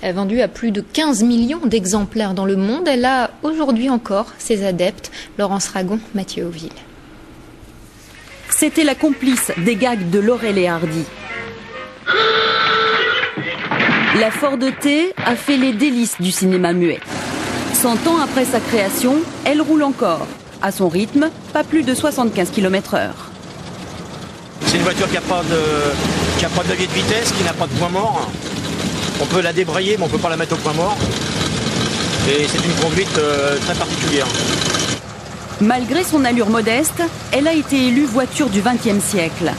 Vendue à plus de 15 millions d'exemplaires dans le monde, elle a aujourd'hui encore ses adeptes. Laurence Ragon, Mathieu Auville. C'était la complice des gags de Laurel et Hardy. La Ford T a fait les délices du cinéma muet. 100 ans après sa création, elle roule encore. À son rythme, pas plus de 75 km/h. C'est une voiture qui n'a pas de levier de vitesse, qui n'a pas de point mort. On peut la débrayer, mais on ne peut pas la mettre au point mort. Et c'est une conduite très particulière. Malgré son allure modeste, elle a été élue voiture du XXe siècle.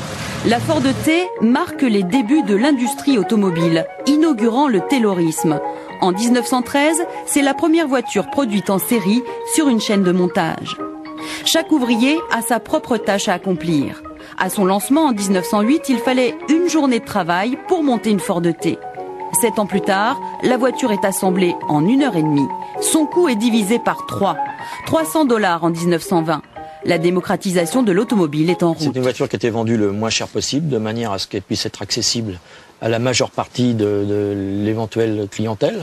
La Ford T marque les débuts de l'industrie automobile, inaugurant le taylorisme. En 1913, c'est la première voiture produite en série sur une chaîne de montage. Chaque ouvrier a sa propre tâche à accomplir. À son lancement en 1908, il fallait une journée de travail pour monter une Ford T. 7 ans plus tard, la voiture est assemblée en 1h30. Son coût est divisé par 3. $300 en 1920. La démocratisation de l'automobile est en route. C'est une voiture qui a été vendue le moins cher possible, de manière à ce qu'elle puisse être accessible à la majeure partie de l'éventuelle clientèle.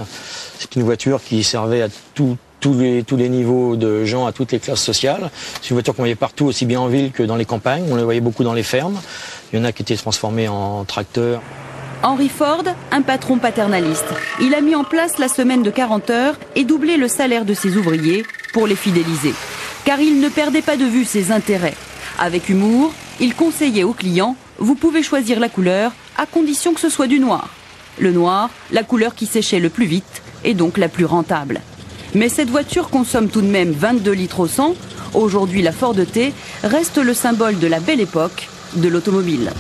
C'est une voiture qui servait à tous les niveaux de gens, à toutes les classes sociales. C'est une voiture qu'on voyait partout, aussi bien en ville que dans les campagnes. On la voyait beaucoup dans les fermes. Il y en a qui étaient transformés en tracteurs. Henry Ford, un patron paternaliste. Il a mis en place la semaine de 40 heures et doublé le salaire de ses ouvriers pour les fidéliser. Car il ne perdait pas de vue ses intérêts. Avec humour, il conseillait aux clients « Vous pouvez choisir la couleur à condition que ce soit du noir ». Le noir, la couleur qui séchait le plus vite et donc la plus rentable. Mais cette voiture consomme tout de même 22 litres au 100. Aujourd'hui, la Ford T reste le symbole de la belle époque de l'automobile.